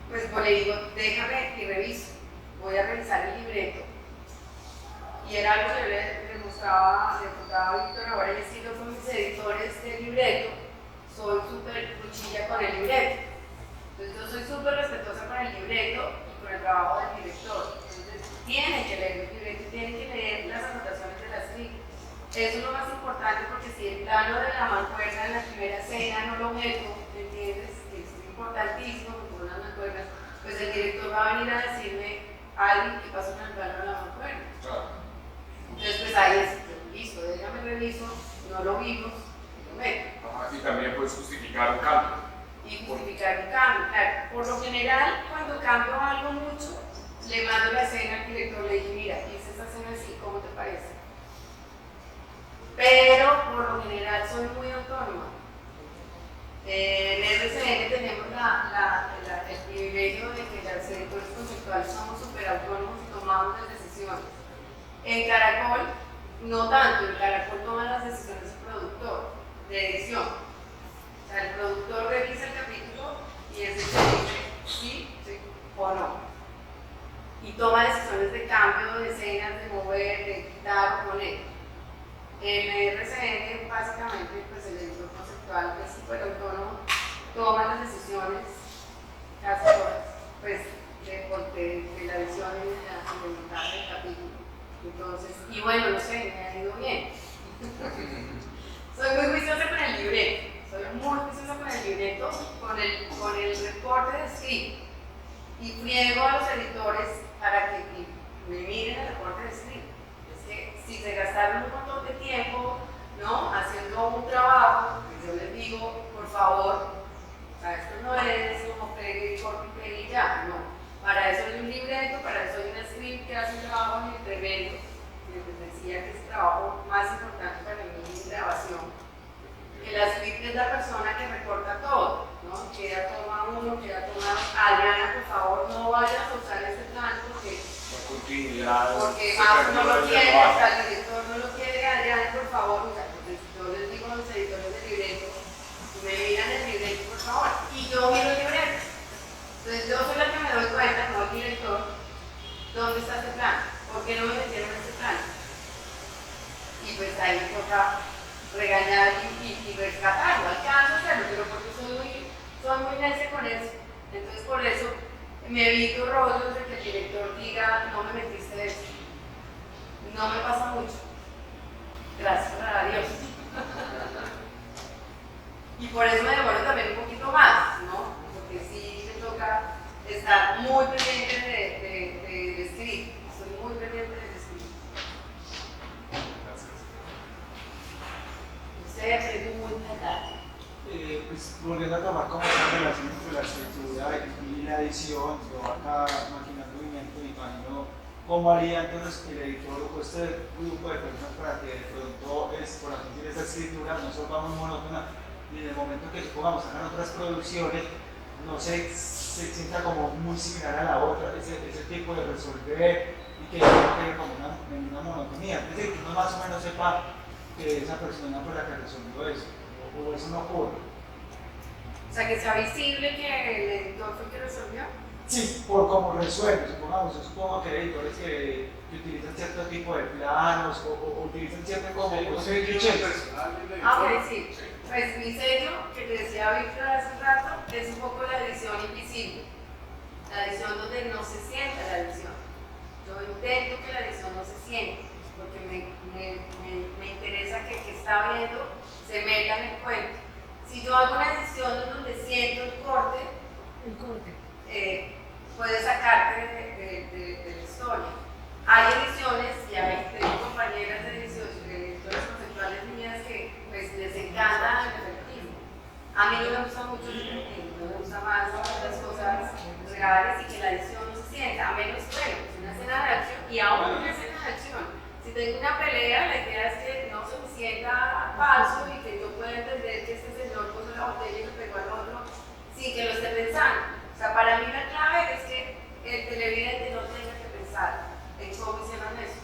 pues le digo déjame y reviso, voy a revisar el libreto. Y era algo que yo le mostraba, le contaba a Víctor, ahora he sido con mis editores de libreto, soy súper cuchilla con el libreto. Entonces yo soy súper respetuosa con el libreto y con el trabajo del director. Entonces tienen que leer el libreto, tienen que leer las anotaciones de la script. Eso es lo más importante porque si el plano de la mancuerna en la primera escena no lo meto, ¿entiendes? Es importantísimo que con las mancuernas, pues el director va a venir a decirme algo que pasó con el plano de la mancuerna. Claro. Entonces pues ahí es, listo, déjame reviso, no lo vimos, lo meto. Y también puedes justificar un cambio. Y justificar un cambio, claro. Por lo general, cuando cambio algo mucho, le mando la escena al director, le digo, mira, hice esa escena así, ¿cómo te parece? Pero por lo general soy muy autónoma. En RCN tenemos conceptual somos súper autónomos y tomamos las decisiones. En Caracol, no tanto, en Caracol toma las decisiones el productor de edición. O sea, el productor revisa el capítulo y es el que dice sí, sí o no. Y toma decisiones de cambio de escenas, de mover, de quitar o poner. En RCN, básicamente, pues el editor conceptual, que es súper autónomo, toma las decisiones casi todas, pues de la edición y del montaje del capítulo. Entonces, y bueno, no sé, me ha ido bien. Soy muy juiciosa con el libreto, con el reporte de script, y friego a los editores para que me miren el reporte de script. Es que si se gastaron un montón de tiempo, ¿no?, haciendo un trabajo, pues yo les digo, por favor, o sea, esto no es como pegue, corte y pegue y ya, no. Para eso hay un libreto, para eso hay un script que hace un trabajo en el tremendo. Les decía que es el trabajo más importante para mí en grabación. Que la script es la persona que recorta todo, ¿no? Queda toma uno, queda toma dos. Adriana, por favor, no vayas a usar este plan porque Mauro no lo quiere, o sea, el director no lo quiere. Adriana, por favor, o sea, pues yo les digo a los editores de libreto, me miran el libreto, por favor, y yo miro el libreto. Entonces yo soy la que me doy cuenta, no el director, dónde está este plan, por qué no me metieron en este plan. Y pues ahí me toca regañar y rescatar, no alcanzo a hacerlo, pero porque soy muy necia con eso. Entonces por eso me evito rollos de que el director diga, no me metiste eso. No me pasa mucho. Gracias a Dios. Y por eso me demoro también un poquito más, ¿no? Porque sí me toca estar muy pendiente de script. Estoy muy pendiente del script. Usted es muy tarde. Pues volviendo a tomar como esa relación entre la escritura y la edición, yo acá maquinando movimiento, imagino cómo haría entonces el editor o este grupo de personas para que de pronto, por así decir, esa escritura no se vuelva muy monótona y en el momento que supongamos hagan otras producciones, no se sienta como muy similar a la otra, ese tipo de resolver y que no quede como una monotonía. Es decir, que uno más o menos sepa que esa persona fue la que resolvió eso. O eso no ocurre. O sea, que sea visible que el editor fue el que resolvió. Sí, por cómo resuelve, supongamos, yo supongo que hay editores que utilizan cierto tipo de planos o utilizan cierto como clichés. Ok, sí. Pues mi sello, que te decía Víctor hace un rato, es un poco la edición invisible. La edición donde no se sienta la edición. Yo intento que la edición no se sienta, porque me interesa que el que está viendo se meta en el cuento. Si yo hago una edición donde siento el corte, puede sacarte de la historia. Hay ediciones, y tengo compañeras de editores conceptuales mías que pues, les encanta el efectismo. A mí no me gusta mucho el efectismo, me gusta más las cosas reales y que la edición no se sienta, a menos que una escena de acción, y aún una escena de acción. Si tengo una pelea, la idea es que no se me sienta falso y que yo pueda entender que este señor puso la botella y le pegó al otro sin que lo esté pensando. O sea, para mí la clave es que el televidente no tenga que pensar en cómo hicieron eso,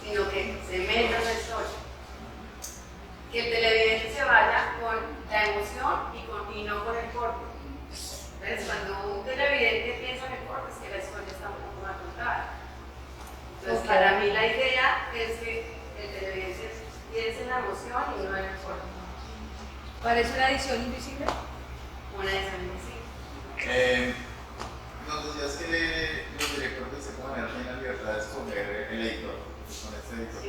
sino que se meta en la historia. Que el televidente se vaya con la emoción y no con el corte. Entonces, cuando un televidente piensa en el corte, es que la historia está un poco mal contada. Entonces, para mí la idea es que el televidente piense en la emoción y no en el corte. ¿Cuál es una edición invisible? Una edición invisible. Nos decías que los directores de cierta manera tienen la libertad de escoger el editor. Con este editor, Sí.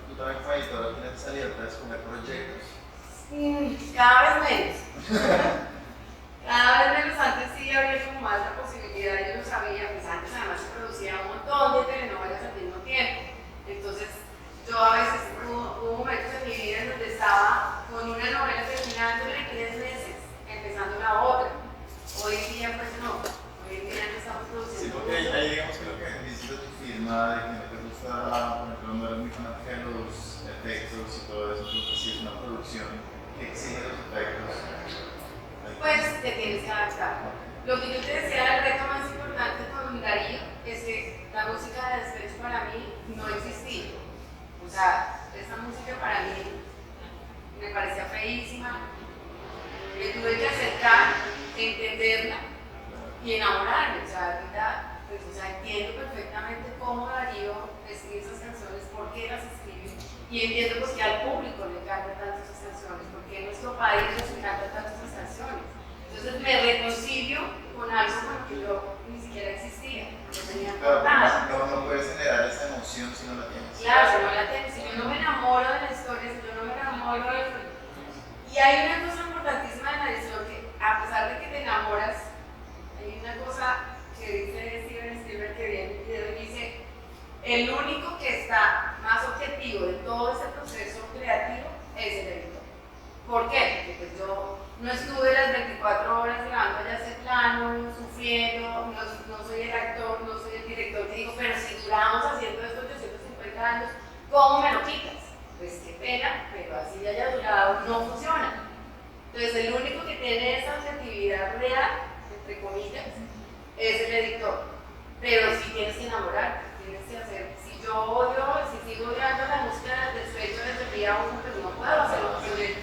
tú también como editor tienes esa libertad de escoger proyectos. Cada vez menos. Cada vez menos. Antes sí había como más la posibilidad, yo lo sabía, pues antes además se producía un montón de telenovelas al mismo tiempo. Entonces yo a veces hubo momentos en mi vida en donde estaba con una novela terminando en 3 meses, empezando la otra. Hoy día pues no, hoy día no estamos produciendo. Sí, porque ahí digamos que lo que dice tu firma, de que no te gusta, por ejemplo, no eres muy fanática de los efectos y todo eso, creo que sí es una producción que exige los efectos. Pues te tienes que adaptar. Lo que yo te decía, el reto más importante sea, esa música para mí me parecía feísima, me tuve que acercar, entenderla y enamorarme. O sea, ahorita, pues, o sea, entiendo perfectamente cómo Darío escribe esas canciones, por qué las escribe, y entiendo por qué al público le encantan tanto esas canciones, por qué a nuestro país les encantan tanto esas canciones. Entonces me reconcilio con algo con lo que yo ni siquiera existía, no tenía Pero portada. no puedes generar esa emoción si no la tienes. Claro, si no la tengo, si yo no me enamoro de la historia, si yo no me enamoro de... Y hay una cosa importantísima en la edición, que a pesar de que te enamoras, hay una cosa que dice Steven Spielberg que viene en el video y dice: el único que está más objetivo de todo ese proceso creativo es el editor. ¿Por qué? Porque pues yo no estuve las 24 horas grabando allá ese plano, sufriendo, no soy el actor, no soy el director que digo, pero si duramos haciendo esto 850 años, ¿cómo me lo quitas? Pues qué pena, pero así haya durado, no funciona. Entonces el único que tiene esa objetividad real, entre comillas, es el editor. Pero si tienes que enamorarte, tienes que hacer, si sigo odiando la música del despecho desde el día 1, pues no puedo hacerlo, porque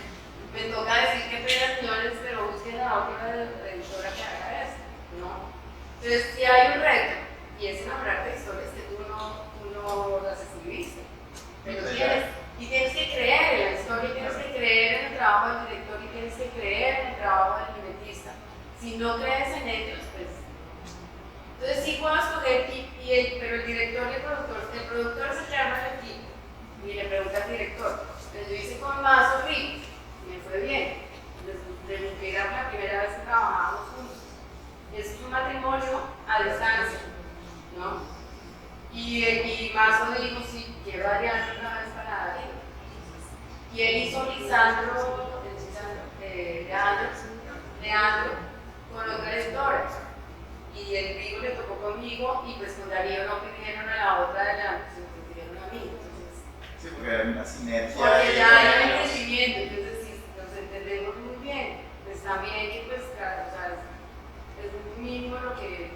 me toca decir que pena, señores, pero busquen a otra editora que haga esto, ¿no? Entonces sí hay un reto, y es enamorarte de historias que tú no las escribiste, pero tienes que creer en la historia, tienes que creer en el trabajo del director y tienes que creer en el trabajo del libretista. Si no crees en ellos, pues... Entonces sí puedo escoger, pero el director y el productor se llama el equipo y le pregunta al director. Entonces yo hice con Mazo Rico, me fue bien, desde era la primera vez que trabajábamos juntos. Es un matrimonio a distancia, ¿no? Y Mazo dijo: sí, quiero a Adriana una vez para Darío. Y él hizo Leandro con otra editora. Y el Rigo le tocó conmigo, y pues con Darío no pidieron a la otra de Leandro, sino que pidieron a mí. Entonces, Sí, porque hay una sinergia. porque ya hay un entendimiento, entonces si nos entendemos muy bien, pues también que pues, claro, o sea, es muy mínimo lo que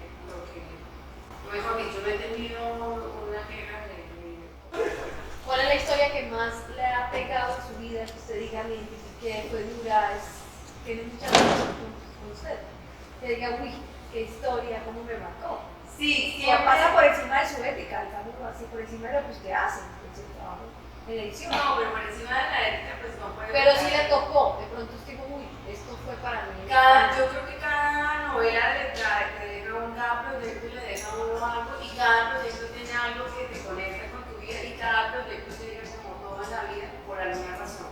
mejor dicho, no he tenido una queja de... ¿Cuál es la historia que más le ha pegado en su vida, que usted diga, me identifiqué, fue dura, tiene mucha relación con usted? Que diga, uy, qué historia, cómo me marcó. Sí, Sí, pasa por encima de su ética, digamos así, por encima de lo que usted hace en su trabajo, en la edición. No, pero por encima de la ética, pues no puede... Pero sí le tocó, de pronto usted dijo, uy, esto fue para mí. Yo creo que cada novela le deja cada proyecto le deja a uno algo, y cada proyecto tiene algo que te conecta con tu vida, y cada proyecto llega como todo en la vida por alguna razón,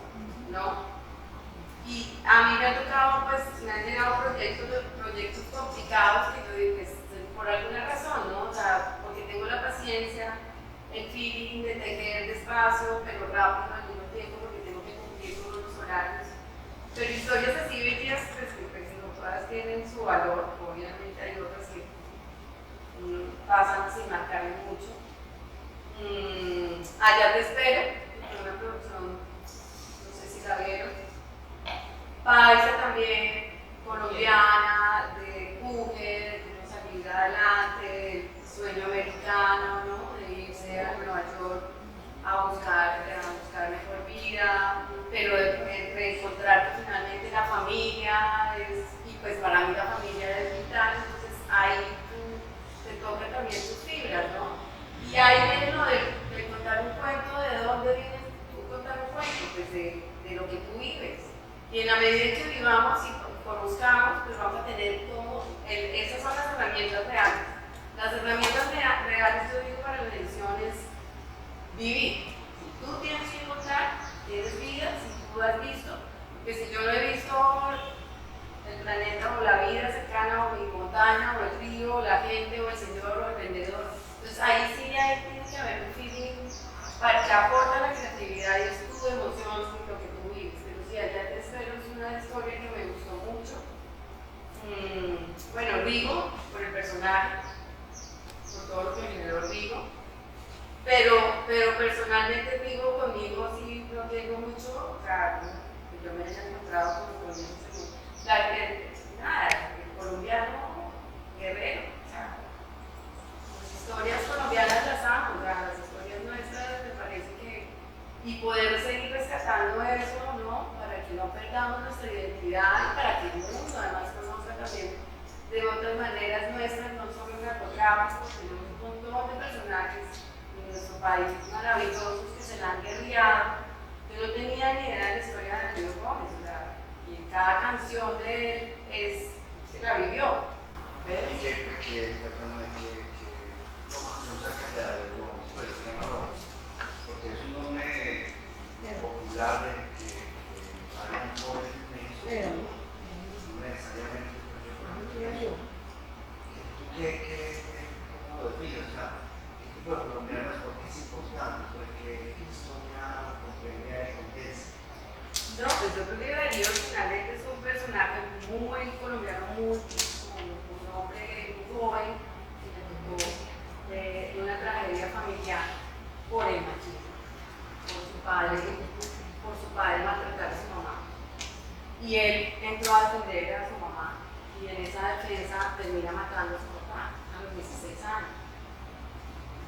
¿no? Y a mí me ha tocado, pues, me han llegado proyectos complicados que yo digo que es por alguna razón, ¿no? O sea, porque tengo la paciencia, el feeling de tejer despacio, pero rápido al mismo tiempo, porque tengo que cumplir con unos horarios. Pero historias así bellas, pues, que no todas tienen su valor, obviamente hay otras que pasan sin marcarme mucho. Allá te espero, que es una producción, no sé si la vieron, paisa también, colombiana, de empuje, de no salir adelante, del sueño americano, ¿no? De irse a Nueva York a buscar mejor vida, pero de reencontrar finalmente la familia, y pues para mí la familia es vital, entonces ahí te toca también tus fibras, ¿no? Y ahí viene lo de contar un cuento. ¿De dónde vienes tú contar un cuento? Pues de lo que tú vives. Y en la medida que vivamos y conozcamos, pues vamos a tener como, esas son las herramientas reales. Las herramientas reales, yo digo, para la edición es vivir. Si tú tienes que contar, tienes vida, si tú has visto, que si yo no he visto el planeta o la vida cercana o mi montaña o el río o la gente o el señor o el vendedor, entonces ahí sí tiene que haber un feeling para que aporta la creatividad y es tu emoción sobre lo que tú vives. Pero sí, Allá te espero es una historia que me gustó mucho. Bueno, Rigo, por el personaje, por todo lo que generó Rigo, pero personalmente Rigo conmigo sí no tengo mucho, o sea, que yo me haya encontrado con él. El colombiano guerrero, o sea, las historias colombianas las amo, las historias nuestras me parece que y poder seguir rescatando eso, ¿no? Para que no perdamos nuestra identidad y para que el mundo además conozca también de otras maneras nuestras, no solo en narcotráfico, tenemos un montón de personajes en nuestro país maravillosos que se la han guerreado. Yo no tenía ni idea de la historia de Darío Gómez, o sea, y en cada canción de él se la vivió. ¿Ves? Porque es un nombre popular que hay un poco de no necesariamente. ¿Cómo lo defines? O sea, ¿qué tipo de colombianos? ¿Por qué es importante? Porque ¿qué historia comprendía y condensa? No, pues yo creo que Darío finalmente es un personaje muy colombiano, muy un hombre muy joven que le tocó de una tragedia familiar por el machismo, por su padre maltratar a su mamá. Y él entró a defender a su mamá y en esa defensa termina matando a su papá a los 16 años.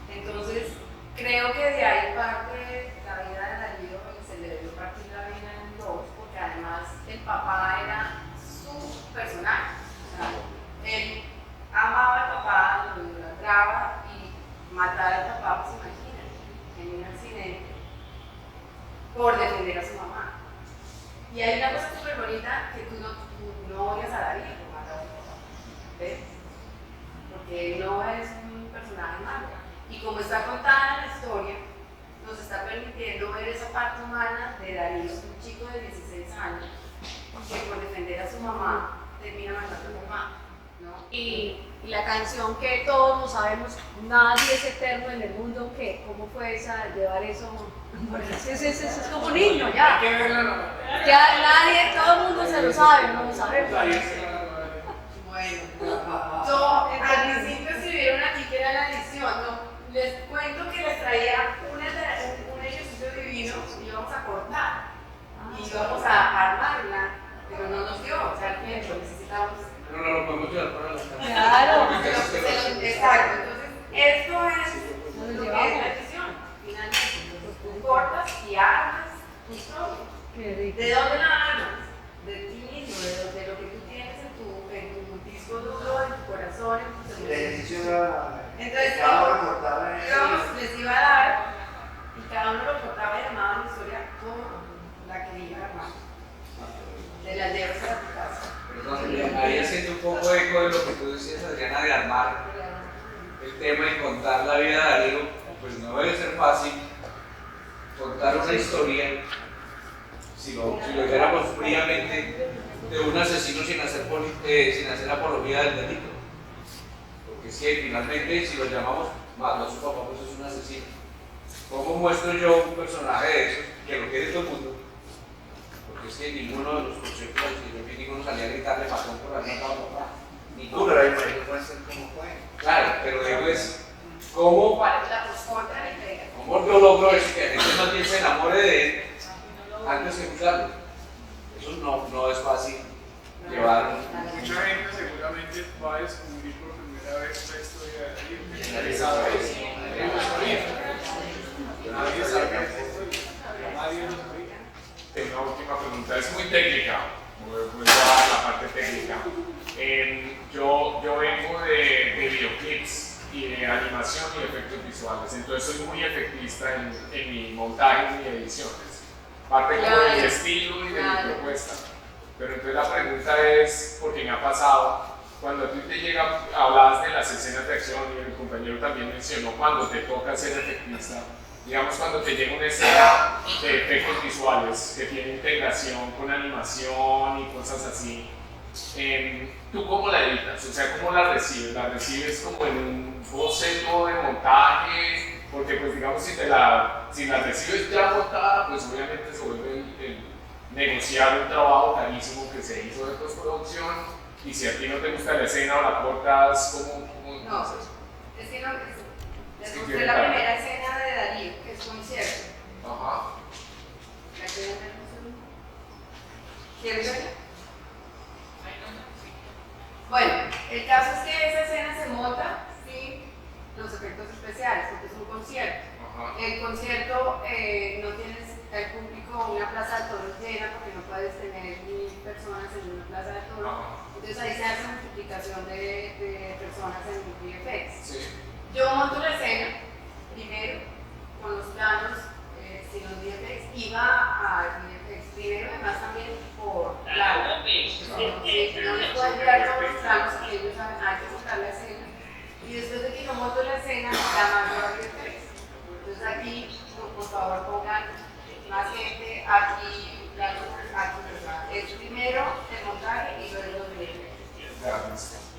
Entonces, creo que de ahí parte la vida de Darío y se le debió partir la vida en dos, porque además el papá era su personaje. O sea, él amaba al papá, lo idolatraba y matar al papá, pues imagínate, en un accidente por defender a su mamá. Y hay una cosa súper bonita que tú no odias a Darío por matar a su papá, ¿ves? Porque él no es un personaje malo. Y como está contada la historia, nos está permitiendo ver esa parte humana de Darío, un chico de 16 años, que por defender a su mamá termina matando a su mamá, ¿no? Y la canción que todos no sabemos, nadie es eterno en el mundo, que ¿cómo fue esa, llevar eso? Porque es como un niño ya. Hay que verla, Ya nadie, todo el mundo se lo sabe, no lo sabemos. Bueno, yo al principio escribieron aquí que era la edición, ¿no? Les cuento que les traía un ejercicio divino y íbamos a cortar y íbamos a armarla, pero no nos dio, o sea, el tiempo, necesitábamos. No, lo podemos llevar para la casa. Claro. Exacto, entonces esto es lo que es la edición, finalmente. Tú cortas y armas y todo. ¿De dónde la armas? De ti mismo, de lo que tú tienes en tu disco duro, en tu corazón, en tus El emociones. ejercicio era. Entonces, cada uno cortaba les iba a dar y cada uno lo cortaba y llamaba la historia como la que iba a armar. De las llevas a tu casa. Perdón, ahí haciendo un poco eco de lo que tú decías, Adriana, de armar el tema y contar la vida de Darío, pues no debe ser fácil contar una historia, si lo hiciéramos fríamente, de un asesino sin hacer apología del delito. Porque es que finalmente, si lo llamamos mató a su papá, pues es un asesino. ¿Cómo muestro yo un personaje de esos que lo quiere todo el mundo? Porque es que ninguno de los conceptos, ninguno salía a gritarle matón por haber matado a papá. Ninguno. Pero ahí muestran cómo fue. Claro, pero digo es, ¿cómo ¿Cuál es la poscontra de la entrega? ¿cómo yo logro eso? Que la gente más bien se enamore de él antes de juzgarlo. Eso no es fácil llevar. Mucha gente seguramente va a descubrir por primera vez la historia de Darío, que nadie sabe eso. Nadie sabe esto, nadie lo sabía. Tengo una última pregunta, es muy técnica, voy a la parte técnica. Yo vengo de videoclips y de animación y efectos visuales, entonces soy muy efectista en mi montaje y mi ediciones. Parte como de mi estilo y de mi propuesta. Pero entonces la pregunta es, porque me ha pasado, cuando a ti te llega, hablabas de las escenas de acción y el compañero también mencionó cuando te toca ser efectista, digamos cuando te llega una escena de efectos visuales que tiene integración con animación y cosas así, ¿tú cómo la editas? O sea, ¿cómo la recibes? ¿La recibes como en un boceto de montaje? Porque pues digamos si la recibes ya montada, pues obviamente se vuelve el negociar un trabajo carísimo que se hizo de postproducción, y si a ti no te gusta la escena o la cortas, ¿cómo No, haces? es que no, les mostré la primera escena de Darío, que es concierto. Ajá. ¿La quieren ver? ¿Quieren verla? Bueno, el caso es que esa escena se monta sin los efectos especiales, porque es un concierto. Ajá. El concierto no tiene el público, una plaza de toros llena, porque no puedes tener 1000 personas en una plaza de toros. Entonces ahí se hace multiplicación de personas en el VFX. Sí. Yo monto la escena primero con los planos sin los VFX, iba a VFX primero, además también por Laura. No les puedo enviar todos los planos que ellos saben, hay que montar la escena. Y después de que yo monto la escena, la mando a VFX. Entonces aquí, por favor, pongan más gente, aquí, aquí, es primero el montaje y luego los VFX. Ya, listo.